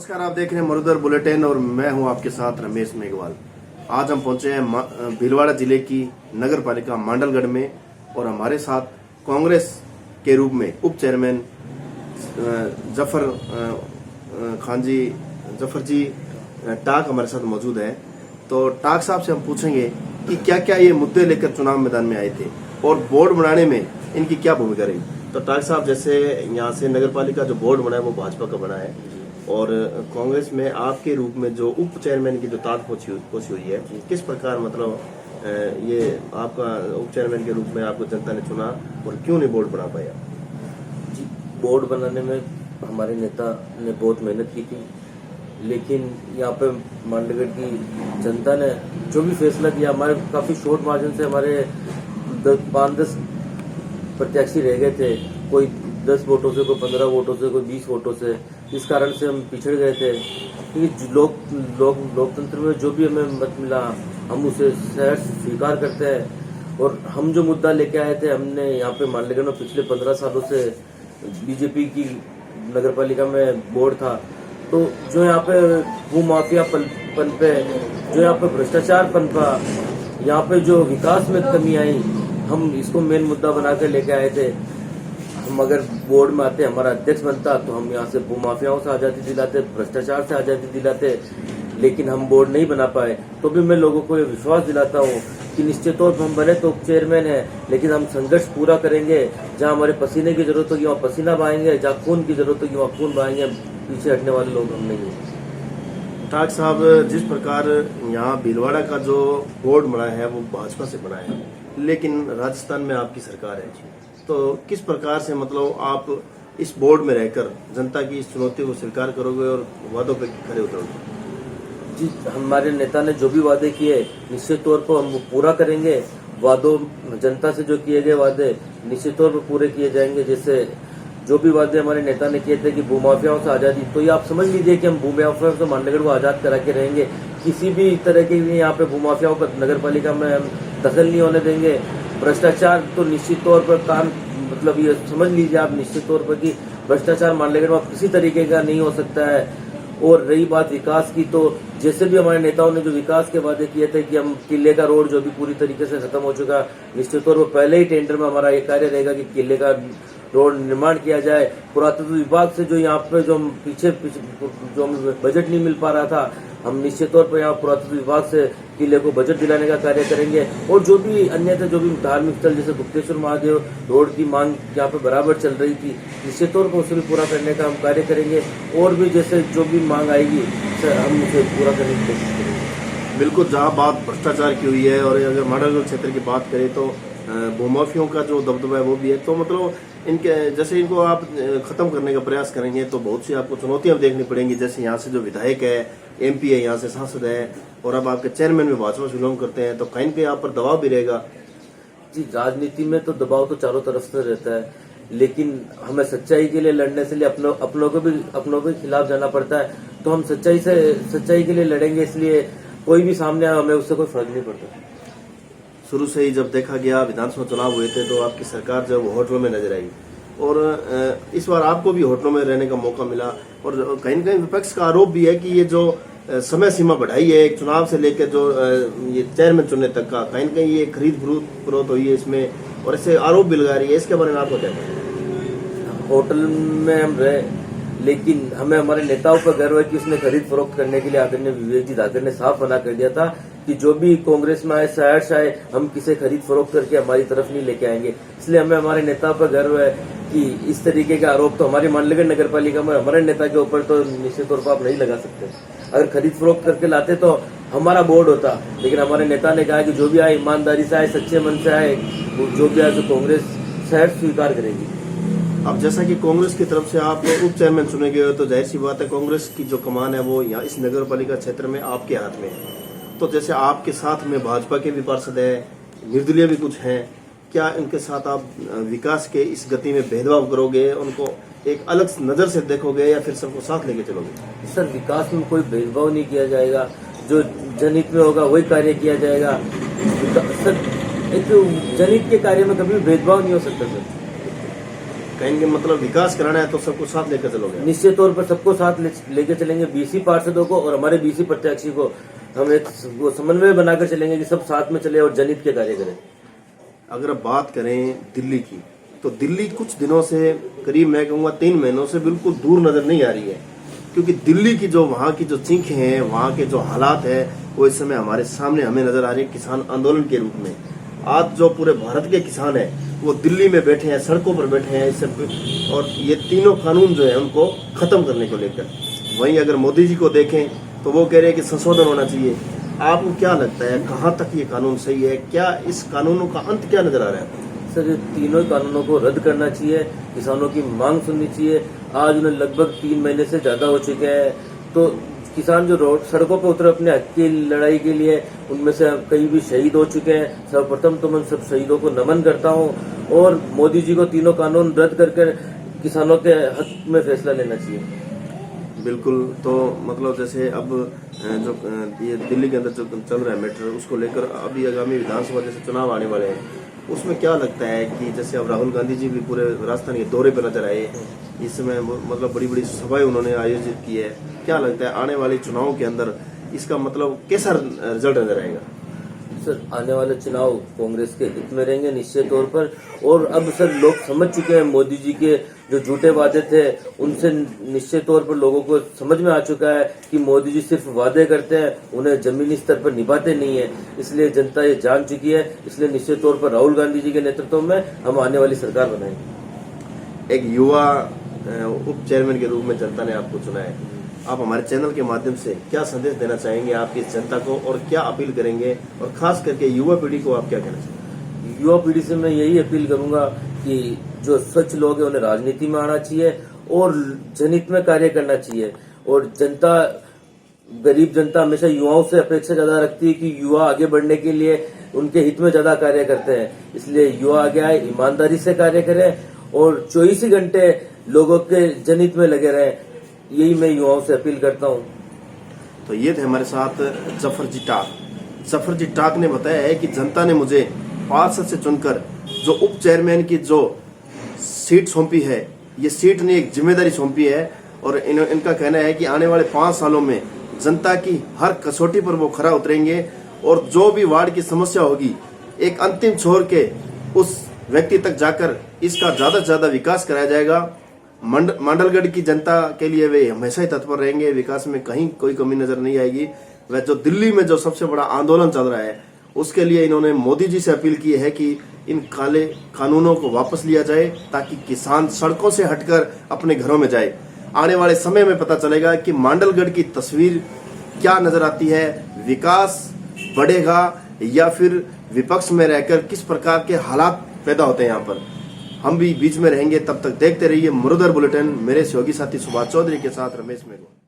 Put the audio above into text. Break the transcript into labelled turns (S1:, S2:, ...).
S1: नमस्कार, आप देख रहे हैं मरुधर बुलेटिन और मैं हूं आपके साथ रमेश मेघवाल। आज हम पहुंचे हैं भीलवाड़ा जिले की नगर पालिका मांडलगढ़ में और हमारे साथ कांग्रेस के रूप में उप चेयरमैन जफर जी टाक हमारे साथ मौजूद है। तो टाक साहब से हम पूछेंगे कि क्या क्या ये मुद्दे लेकर चुनाव मैदान में आए थे और बोर्ड बनाने में इनकी क्या भूमिका रही। तो टाक साहब, जैसे यहाँ से नगर पालिका जो बोर्ड बना है वो भाजपा का बना है और कांग्रेस में आपके रूप में जो उप चेयरमैन की जो ताक पोसी हुई है, किस प्रकार मतलब ये आपका उप चेयरमैन के रूप में आपको जनता ने चुना और क्यों नहीं बोर्ड बना पाया?
S2: जी, बोर्ड बनाने में हमारे नेता ने बहुत मेहनत की थी, लेकिन यहाँ पे मांडलगढ़ की जनता ने जो भी फैसला किया, हमारे काफी शॉर्ट मार्जिन से हमारे 5-10 प्रत्याशी रह गए थे, कोई 10 वोटों से, कोई 15 वोटों से, कोई 20 वोटों से। इस कारण से हम पिछड़ गए थे क्योंकि लोकतंत्र में जो भी हमें मत मिला हम उसे सहर्ष स्वीकार करते हैं। और हम जो मुद्दा लेके आए थे, हमने यहाँ पे मांडलगढ़ में पिछले 15 सालों से बीजेपी की नगर पालिका में बोर्ड था, तो जो यहाँ पे भूमाफिया पनपे, जो यहाँ पे भ्रष्टाचार पनपा, यहाँ पे जो विकास में कमी आई, हम इसको मेन मुद्दा बना कर लेके आए थे। हम अगर बोर्ड में आते, हमारा अध्यक्ष बनता, तो हम यहाँ से भूमाफियाओं से आजादी दिलाते, भ्रष्टाचार से आजादी दिलाते, लेकिन हम बोर्ड नहीं बना पाए। तो भी मैं लोगों को ये विश्वास दिलाता हूँ कि निश्चित तौर पर हम बने तो उप चेयरमैन है, लेकिन हम संघर्ष पूरा करेंगे। जहाँ हमारे पसीने की जरूरत होगी वहाँ पसीना बहाएंगे, जहाँ खून की जरूरत होगी वहाँ खून बहाएंगे। पीछे हटने वाले लोग हम नहीं हैं।
S1: टाक साहब, जिस प्रकार यहाँ भीलवाड़ा का जो बोर्ड बना है वो भाजपा से बना है, लेकिन राजस्थान में आपकी सरकार है, तो किस प्रकार से मतलब आप इस बोर्ड में रहकर जनता की इस चुनौती को स्वीकार करोगे और वादों पे खरे उतरोगे?
S2: जी, हमारे नेता ने जो भी वादे किए निश्चित तौर पर हम पूरा करेंगे। वादों, जनता से जो किए गए वादे निश्चित तौर पर पूरे किए जाएंगे। जैसे जो भी वादे हमारे नेता ने किए थे कि भूमाफियाओं से आजादी, तो ये आप समझ लीजिए कि हम भूमाफियाओं से मांडलगढ़ को आजाद करा के रहेंगे। किसी भी तरह के यहाँ पे भूमाफियाओं का नगर पालिका में हम दखल नहीं होने देंगे। भ्रष्टाचार तो निश्चित तौर पर मतलब ये समझ लीजिए आप निश्चित तौर पर कि भ्रष्टाचार मांडलगढ़ में किसी तरीके का नहीं हो सकता है। और रही बात विकास की, तो जैसे भी हमारे नेताओं ने जो विकास के वादे किए थे कि हम किले का रोड जो भी पूरी तरीके से खत्म हो चुका, निश्चित तौर पर पहले ही टेंडर में हमारा ये कार्य रहेगा कि किले का रोड निर्माण किया जाए। पुरातत्व विभाग से जो यहाँ पे जो पीछे जो बजट नहीं मिल पा रहा था, हम निश्चित तौर पर यहाँ पुरातत्व विभाग से किले को बजट दिलाने का कार्य करेंगे। और जो भी अन्यथा जो भी धार्मिक स्थल जैसे गुप्तेश्वर महादेव रोड की मांग यहाँ पे बराबर चल रही थी, निश्चित तौर पर उसे भी पूरा करने का हम कार्य करेंगे। और भी जैसे जो भी मांग आएगी हम उसे पूरा करने की कोशिश करेंगे।
S1: बिल्कुल, जहाँ बात भ्रष्टाचार की हुई है और अगर मांडलगढ़ क्षेत्र की बात करें तो भूमाफियों का जो दबदबा है वो भी है, तो मतलब इनके जैसे इनको आप खत्म करने का प्रयास करेंगे तो बहुत सी आपको चुनौतियां देखनी पड़ेंगी। जैसे यहाँ से जो विधायक है, एमपी है, यहाँ से सांसद है और अब आपके चेयरमैन में भाजपा से बिलोंग करते हैं, तो कहीं न कहीं आप पर दबाव भी रहेगा।
S2: जी, राजनीति में तो दबाव तो चारों तरफ से रहता है, लेकिन हमें सच्चाई के लिए लड़ने से लिए अपनों के खिलाफ जाना पड़ता है। तो हम सच्चाई के लिए लड़ेंगे, इसलिए कोई भी सामने आए हमें उससे कोई फर्क नहीं पड़ता।
S1: शुरू से ही जब देखा गया विधानसभा चुनाव हुए थे तो आपकी सरकार जो वो होटलों में नजर आई और इस बार आपको भी होटलों में रहने का मौका मिला और कहीं न कहीं विपक्ष का आरोप भी है कि ये जो समय सीमा बढ़ाई है एक चुनाव से लेकर जो ये चेयरमैन चुनने तक का, कहीं न कहीं ये खरीद फरोख्त हुई है इसमें और ऐसे आरोप भी लगा रही है। इसके बारे में आपको क्या कहना है?
S2: होटल में हम रहे, लेकिन हमें हमारे नेताओं पर गर्व है कि उसने खरीद फरोख्त करने के लिए आदरणीय विवेक जी धाकर ने साफ मना कर दिया था कि जो भी कांग्रेस में आए, सहर्ष आए, हम किसे खरीद फरोख्त करके हमारी तरफ नहीं लेके आएंगे। इसलिए हमें हमारे नेताओं पर गर्व है कि इस तरीके का आरोप तो हमारी मांडलगढ़ नगर पालिका में हमारे नेता के ऊपर तो निश्चित तौर पर आप नहीं लगा सकते। अगर खरीद फरोख्त करके लाते तो हमारा बोर्ड होता, लेकिन हमारे नेता ने कहा कि जो भी आए ईमानदारी से आए, सच्चे मन से आए, जो भी आए तो कांग्रेस सहर्ष स्वीकार करेगी।
S1: अब जैसा कि कांग्रेस की तरफ से आप उप चेयरमैन चुने गए हो तो जाहिर सी बात है कांग्रेस की जो कमान है वो यहाँ इस नगर पालिका क्षेत्र में आपके हाथ में है। तो जैसे आपके साथ में भाजपा के भी पार्षद है, निर्दलीय भी कुछ हैं, क्या इनके साथ आप विकास के इस गति में भेदभाव करोगे, उनको एक अलग नजर से देखोगे या फिर सबको साथ लेके चलोगे?
S2: सर, विकास में कोई भेदभाव नहीं किया जाएगा, जो जनहित में होगा वही कार्य किया जाएगा। सर, एक जनहित के कार्य में कभी भेदभाव नहीं हो सकता सर।
S1: कहेंगे मतलब विकास कराना है तो सबको साथ लेकर चलोगे।
S2: निश्चित तौर पर सबको साथ लेके चलेंगे, बीसी पार्षदों को और हमारे बीसी प्रत्याशी को हम एक वो समन्वय बनाकर चलेंगे कि सब साथ में चले और जनहित के कार्य करें।
S1: अगर अब बात करें दिल्ली की, तो दिल्ली कुछ दिनों से, करीब मैं कहूँगा 3 महीनों से बिल्कुल दूर नजर नहीं आ रही है, क्योंकि दिल्ली की जो वहाँ की जो चीखें हैं, वहाँ के जो हालात है, वो इस समय हमारे सामने हमें नजर आ रही है किसान आंदोलन के रूप में। आज जो पूरे भारत के किसान हैं वो दिल्ली में बैठे हैं, सड़कों पर बैठे हैं इस सब, और ये तीनों कानून जो है उनको खत्म करने को लेकर। वहीं अगर मोदी जी को देखें तो वो कह रहे हैं कि संशोधन होना चाहिए। आपको क्या लगता है कहाँ तक ये कानून सही है? क्या इस कानूनों का अंत क्या नजर आ रहा है?
S2: सर, ये तीनों कानूनों को रद्द करना चाहिए, किसानों की मांग सुननी चाहिए। आज उन्हें लगभग 3 महीने से ज्यादा हो चुके हैं, तो किसान जो रोड सड़कों पर उतरे अपने हक की लड़ाई के लिए, उनमें से कई भी शहीद हो चुके हैं। सर्वप्रथम तो मैं सब शहीदों को नमन करता हूं, और मोदी जी को तीनों कानून रद्द करके किसानों के हक में फैसला लेना चाहिए।
S1: बिल्कुल। तो मतलब जैसे अब जो ये दिल्ली के अंदर जो चल रहा है मैटर, उसको लेकर अभी आगामी विधानसभा जैसे चुनाव आने वाले हैं, उसमें क्या लगता है कि जैसे अब राहुल गांधी जी भी पूरे राजस्थान के दौरे पर नजर आए, इस समय मतलब बड़ी बड़ी सभाएं उन्होंने आयोजित की है, क्या लगता है आने वाले चुनाव के अंदर इसका मतलब कैसा रिजल्ट नजर आएगा?
S2: सर, आने वाले चुनाव कांग्रेस के हित में रहेंगे निश्चित तौर पर। और अब सर लोग समझ चुके हैं मोदी जी के जो झूठे वादे थे, उनसे निश्चित तौर पर लोगों को समझ में आ चुका है कि मोदी जी सिर्फ वादे करते हैं, उन्हें जमीनी स्तर पर निभाते नहीं है। इसलिए जनता ये जान चुकी है। इसलिए निश्चित तौर पर राहुल गांधी जी के नेतृत्व में हम आने वाली सरकार बनाएंगे।
S1: एक युवा उप चेयरमैन के रूप में जनता ने आपको चुना है। आप हमारे चैनल के माध्यम से क्या संदेश देना चाहेंगे आपकी जनता को, और क्या अपील करेंगे, और खास करके युवा पीढ़ी को आप क्या कहना चाहेंगे?
S2: युवा पीढ़ी से मैं यही अपील करूंगा कि जो सच लोग हैं उन्हें राजनीति में आना चाहिए और जनहित में कार्य करना चाहिए। और जनता, गरीब जनता हमेशा युवाओं से अपेक्षा ज्यादा रखती है कि युवा आगे बढ़ने के लिए उनके हित में ज्यादा कार्य करते हैं। इसलिए युवा आगे आए, ईमानदारी से कार्य करें और 24 ही घंटे लोगों के जनहित में लगे रहें। यही मैं युवाओं से अपील करता हूं।
S1: तो ये थे हमारे साथ जफर जी टाक। जफर जी टाक ने बताया है कि जनता ने मुझे पार्षद से चुनकर जो उप चेयरमैन की जो सीट सौंपी है, ये सीट ने एक जिम्मेदारी सौंपी है, और इनका कहना है कि आने वाले 5 सालों में जनता की हर कसौटी पर वो खरा उतरेंगे, और जो भी वार्ड की समस्या होगी एक अंतिम छोर के उस व्यक्ति तक जाकर इसका ज्यादा से ज्यादा विकास कराया जाएगा। मंडलगढ़ की जनता के लिए वे हमेशा ही तत्पर रहेंगे, विकास में कहीं कोई कमी नजर नहीं आएगी। वह जो दिल्ली में जो सबसे बड़ा आंदोलन चल रहा है, उसके लिए इन्होंने मोदी जी से अपील की है कि इन काले कानूनों को वापस लिया जाए, ताकि किसान सड़कों से हटकर अपने घरों में जाए। आने वाले समय में पता चलेगा कि मंडलगढ़ की तस्वीर क्या नजर आती है, विकास बढ़ेगा या फिर विपक्ष में रहकर किस प्रकार के हालात पैदा होते हैं यहाँ पर। हम भी बीच में रहेंगे। तब तक देखते रहिए मुरुदर बुलेटिन, मेरे सहयोगी साथी सुभाष चौधरी के साथ रमेश मेघो।